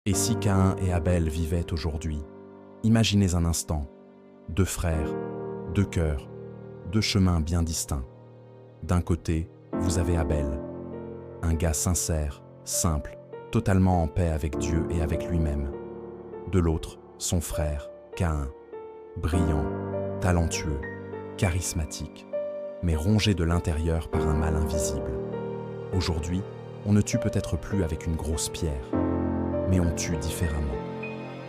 Et si Caïn et Abel vivaient aujourd'hui? Imaginez un instant, deux frères, deux cœurs, deux chemins bien distincts. D'un côté, vous avez Abel, un gars sincère, simple, totalement en paix avec Dieu et avec lui-même. De l'autre, son frère, Caïn, brillant, talentueux, charismatique, mais rongé de l'intérieur par un mal invisible. Aujourd'hui, on ne tue peut-être plus avec une grosse pierre, mais on tue différemment.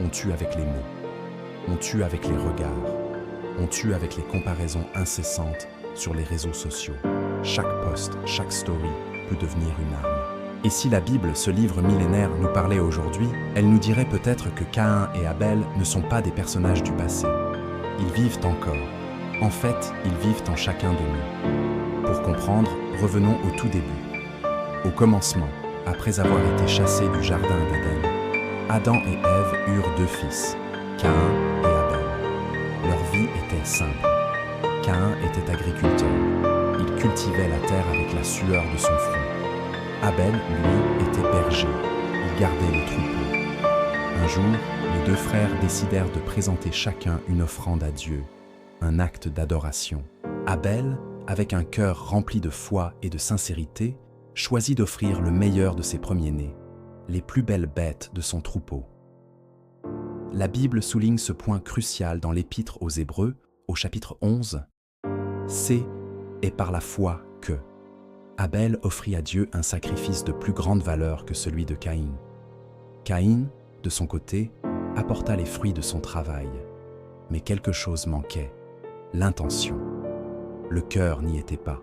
On tue avec les mots, on tue avec les regards, on tue avec les comparaisons incessantes sur les réseaux sociaux. Chaque post, chaque story peut devenir une arme. Et si la Bible, ce livre millénaire, nous parlait aujourd'hui, elle nous dirait peut-être que Caïn et Abel ne sont pas des personnages du passé. Ils vivent encore. En fait, ils vivent en chacun de nous. Pour comprendre, revenons au tout début. Au commencement, après avoir été chassés du jardin d'Éden, Adam et Ève eurent deux fils, Caïn et Abel. Leur vie était simple. Caïn était agriculteur. Il cultivait la terre avec la sueur de son front. Abel, lui, était berger. Il gardait les troupeaux. Un jour, les deux frères décidèrent de présenter chacun une offrande à Dieu, un acte d'adoration. Abel, avec un cœur rempli de foi et de sincérité, choisit d'offrir le meilleur de ses premiers-nés, les plus belles bêtes de son troupeau. La Bible souligne ce point crucial dans l'Épître aux Hébreux, au chapitre 11. C'est et par la foi que Abel offrit à Dieu un sacrifice de plus grande valeur que celui de Caïn. Caïn, de son côté, apporta les fruits de son travail. Mais quelque chose manquait, l'intention. Le cœur n'y était pas.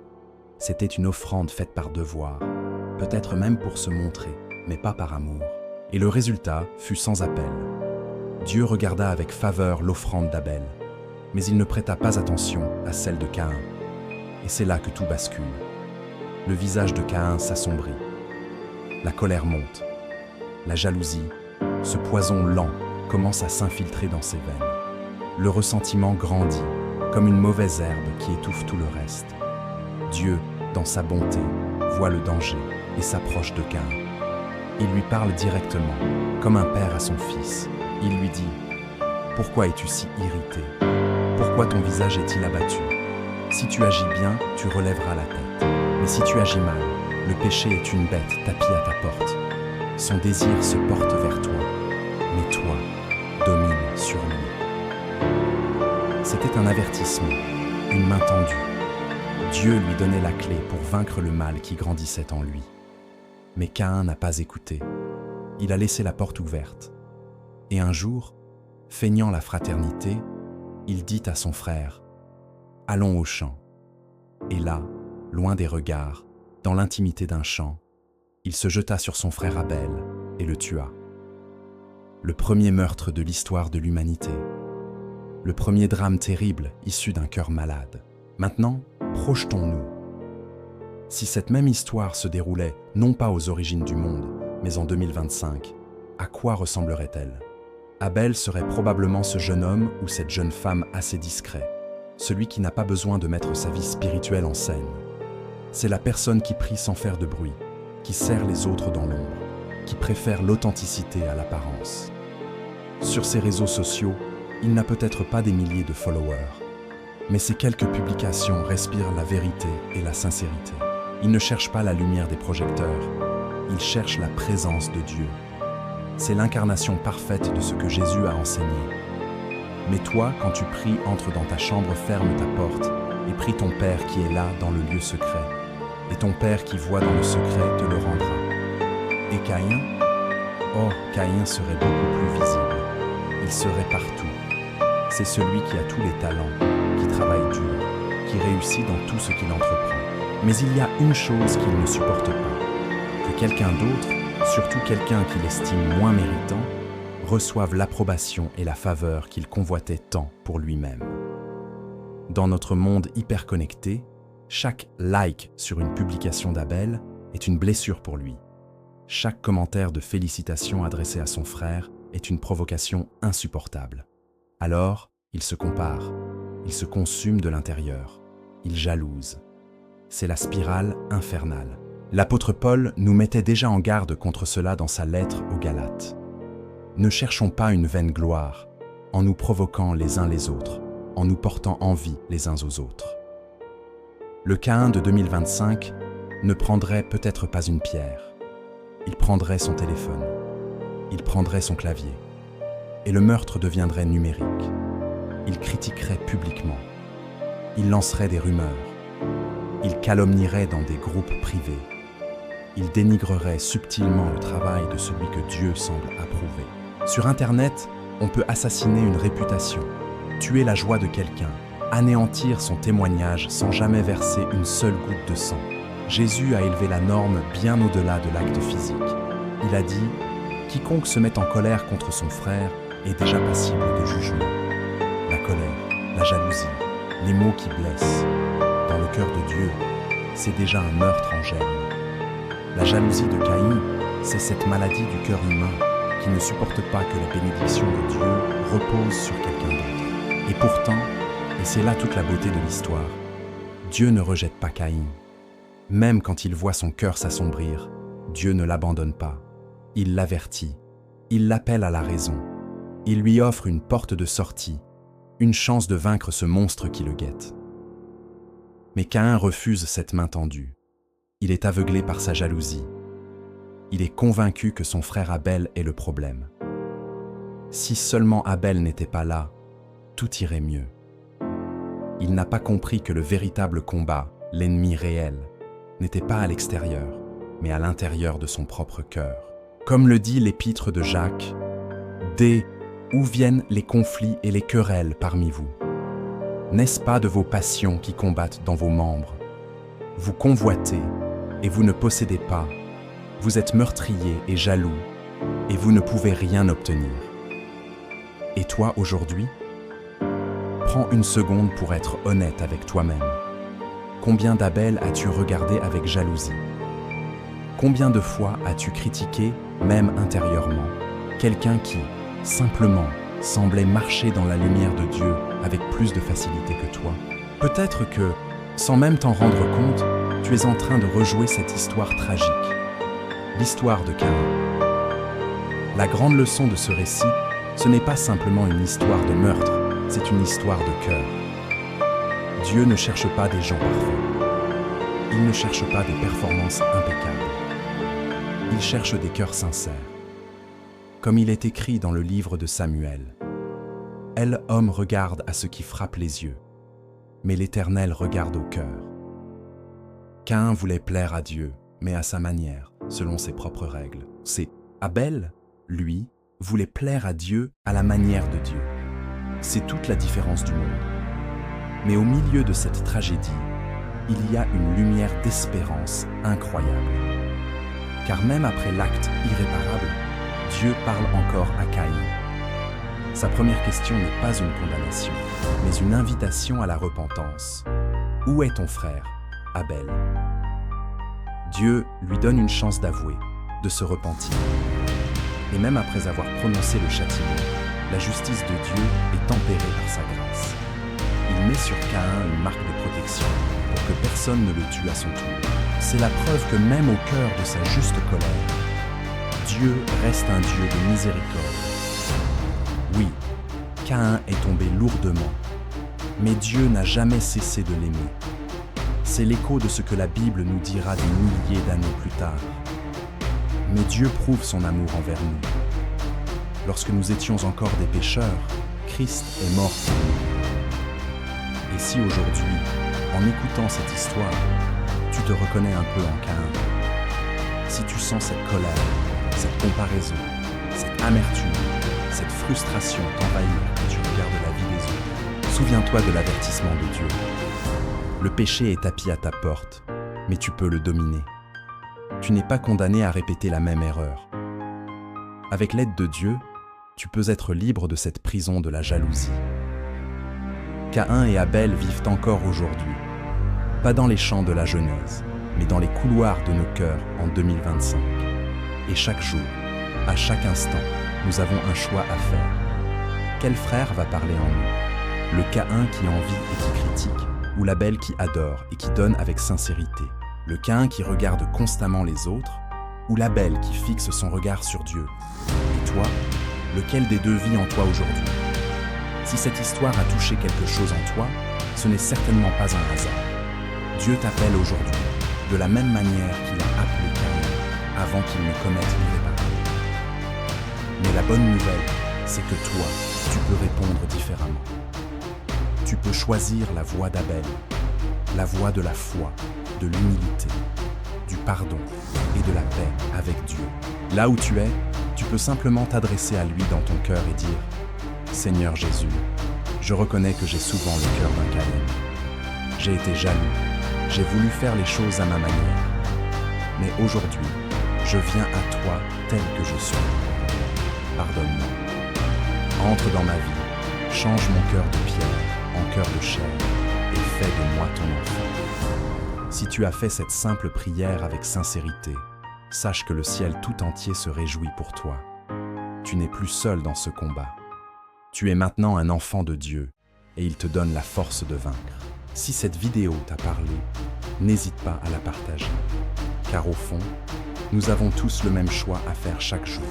C'était une offrande faite par devoir, peut-être même pour se montrer, mais pas par amour. Et le résultat fut sans appel. Dieu regarda avec faveur l'offrande d'Abel, mais il ne prêta pas attention à celle de Caïn. Et c'est là que tout bascule. Le visage de Caïn s'assombrit. La colère monte. La jalousie, ce poison lent, commence à s'infiltrer dans ses veines. Le ressentiment grandit, comme une mauvaise herbe qui étouffe tout le reste. Dieu, dans sa bonté, voit le danger et s'approche de Caïn. Il lui parle directement, comme un père à son fils. Il lui dit « Pourquoi es-tu si irrité? Pourquoi ton visage est-il abattu? Si tu agis bien, tu relèveras la tête. Mais si tu agis mal, le péché est une bête tapie à ta porte. Son désir se porte vers toi, mais toi, domine sur lui. » C'était un avertissement, une main tendue. Dieu lui donnait la clé pour vaincre le mal qui grandissait en lui. Mais Caïn n'a pas écouté. Il a laissé la porte ouverte. Et un jour, feignant la fraternité, il dit à son frère « Allons au champ. » Et là, loin des regards, dans l'intimité d'un champ, il se jeta sur son frère Abel et le tua. Le premier meurtre de l'histoire de l'humanité. Le premier drame terrible issu d'un cœur malade. Maintenant, projetons-nous. Si cette même histoire se déroulait non pas aux origines du monde, mais en 2025, à quoi ressemblerait-elle? Abel serait probablement ce jeune homme ou cette jeune femme assez discret, celui qui n'a pas besoin de mettre sa vie spirituelle en scène. C'est la personne qui prie sans faire de bruit, qui sert les autres dans l'ombre, qui préfère l'authenticité à l'apparence. Sur ses réseaux sociaux, il n'a peut-être pas des milliers de followers, mais ses quelques publications respirent la vérité et la sincérité. Il ne cherche pas la lumière des projecteurs, il cherche la présence de Dieu. C'est l'incarnation parfaite de ce que Jésus a enseigné. Mais toi, quand tu pries, entre dans ta chambre, ferme ta porte et prie ton Père qui est là dans le lieu secret. Et ton Père qui voit dans le secret te le rendra. Et Caïn? Oh, Caïn serait beaucoup plus visible. Il serait partout. C'est celui qui a tous les talents, qui travaille dur, qui réussit dans tout ce qu'il entreprend. Mais il y a une chose qu'il ne supporte pas, que quelqu'un d'autre, surtout quelqu'un qu'il estime moins méritant, reçoive l'approbation et la faveur qu'il convoitait tant pour lui-même. Dans notre monde hyper connecté, chaque like sur une publication d'Abel est une blessure pour lui. Chaque commentaire de félicitations adressé à son frère est une provocation insupportable. Alors, il se compare, il se consume de l'intérieur, il jalouse. C'est la spirale infernale. L'apôtre Paul nous mettait déjà en garde contre cela dans sa lettre aux Galates. Ne cherchons pas une vaine gloire, en nous provoquant les uns les autres, en nous portant envie les uns aux autres. Le Caïn de 2025 ne prendrait peut-être pas une pierre. Il prendrait son téléphone. Il prendrait son clavier. Et le meurtre deviendrait numérique. Il critiquerait publiquement. Il lancerait des rumeurs. Il calomnierait dans des groupes privés. Il dénigrerait subtilement le travail de celui que Dieu semble approuver. Sur Internet, on peut assassiner une réputation, tuer la joie de quelqu'un, anéantir son témoignage sans jamais verser une seule goutte de sang. Jésus a élevé la norme bien au-delà de l'acte physique. Il a dit « Quiconque se met en colère contre son frère est déjà passible de jugement. » La colère, la jalousie, les mots qui blessent, dans le cœur de Dieu, c'est déjà un meurtre en germe. La jalousie de Caïn, c'est cette maladie du cœur humain qui ne supporte pas que la bénédiction de Dieu repose sur quelqu'un d'autre. Et pourtant, et c'est là toute la beauté de l'histoire, Dieu ne rejette pas Caïn. Même quand il voit son cœur s'assombrir, Dieu ne l'abandonne pas. Il l'avertit, il l'appelle à la raison, il lui offre une porte de sortie, une chance de vaincre ce monstre qui le guette. Mais Caïn refuse cette main tendue. Il est aveuglé par sa jalousie. Il est convaincu que son frère Abel est le problème. Si seulement Abel n'était pas là, tout irait mieux. Il n'a pas compris que le véritable combat, l'ennemi réel, n'était pas à l'extérieur, mais à l'intérieur de son propre cœur. Comme le dit l'épître de Jacques, « Dès où viennent les conflits et les querelles parmi vous? N'est-ce pas de vos passions qui combattent dans vos membres? Vous convoitez et vous ne possédez pas, vous êtes meurtrier et jaloux et vous ne pouvez rien obtenir. » Et toi aujourd'hui? Prends une seconde pour être honnête avec toi-même. Combien d'Abel as-tu regardé avec jalousie? Combien de fois as-tu critiqué, même intérieurement, quelqu'un qui, simplement, semblait marcher dans la lumière de Dieu avec plus de facilité que toi? Peut-être que, sans même t'en rendre compte, tu es en train de rejouer cette histoire tragique, l'histoire de Caïn. La grande leçon de ce récit, ce n'est pas simplement une histoire de meurtre, c'est une histoire de cœur. Dieu ne cherche pas des gens parfaits. Il ne cherche pas des performances impeccables. Il cherche des cœurs sincères. Comme il est écrit dans le livre de Samuel, « Elle, homme, regarde à ce qui frappe les yeux, mais l'Éternel regarde au cœur. » Caïn voulait plaire à Dieu, mais à sa manière, selon ses propres règles. C'est Abel, lui, voulait plaire à Dieu à la manière de Dieu. C'est toute la différence du monde. Mais au milieu de cette tragédie, il y a une lumière d'espérance incroyable. Car même après l'acte irréparable, Dieu parle encore à Caïn. Sa première question n'est pas une condamnation, mais une invitation à la repentance. Où est ton frère, Abel? Dieu lui donne une chance d'avouer, de se repentir. Et même après avoir prononcé le châtiment, la justice de Dieu est tempérée par sa grâce. Il met sur Caïn une marque de protection pour que personne ne le tue à son tour. C'est la preuve que même au cœur de sa juste colère, Dieu reste un Dieu de miséricorde. Oui, Caïn est tombé lourdement, mais Dieu n'a jamais cessé de l'aimer. C'est l'écho de ce que la Bible nous dira des milliers d'années plus tard. Mais Dieu prouve son amour envers nous. Lorsque nous étions encore des pécheurs, Christ est mort pour nous. Et si aujourd'hui, en écoutant cette histoire, tu te reconnais un peu en Caïn, si tu sens cette colère, cette comparaison, cette amertume, cette frustration t'envahir quand tu regardes la vie des autres, souviens-toi de l'avertissement de Dieu. Le péché est tapis à ta porte, mais tu peux le dominer. Tu n'es pas condamné à répéter la même erreur. Avec l'aide de Dieu, tu peux être libre de cette prison de la jalousie. Caïn et Abel vivent encore aujourd'hui, pas dans les champs de la Genèse, mais dans les couloirs de nos cœurs en 2025. Et chaque jour, à chaque instant, nous avons un choix à faire. Quel frère va parler en nous? Le Caïn qui envie et qui critique, ou l'Abel qui adore et qui donne avec sincérité? Le Caïn qui regarde constamment les autres, ou l'Abel qui fixe son regard sur Dieu? Et toi, Lequel des deux vit en toi aujourd'hui? Si cette histoire a touché quelque chose en toi, ce n'est certainement pas un hasard. Dieu t'appelle aujourd'hui, de la même manière qu'il a appelé Caïn, avant qu'il ne commette l'irréparable. Mais la bonne nouvelle, c'est que toi, tu peux répondre différemment. Tu peux choisir la voie d'Abel, la voie de la foi, de l'humilité, du pardon et de la paix avec Dieu. Là où tu es, tu peux simplement t'adresser à lui dans ton cœur et dire « Seigneur Jésus, je reconnais que j'ai souvent le cœur d'un Caïn. J'ai été jaloux, j'ai voulu faire les choses à ma manière. Mais aujourd'hui, je viens à toi tel que je suis. Pardonne-moi. Entre dans ma vie, change mon cœur de pierre en cœur de chair et fais de moi ton enfant. » Si tu as fait cette simple prière avec sincérité, sache que le ciel tout entier se réjouit pour toi. Tu n'es plus seul dans ce combat. Tu es maintenant un enfant de Dieu et il te donne la force de vaincre. Si cette vidéo t'a parlé, n'hésite pas à la partager. Car au fond, nous avons tous le même choix à faire chaque jour.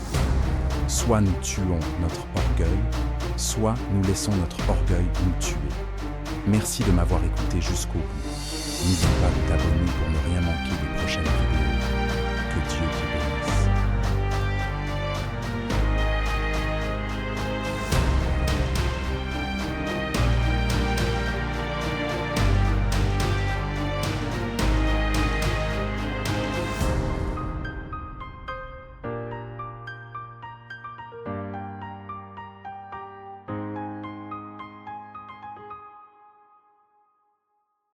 Soit nous tuons notre orgueil, soit nous laissons notre orgueil nous tuer. Merci de m'avoir écouté jusqu'au bout. N'oublie pas de t'abonner pour ne rien manquer des prochaines vidéos.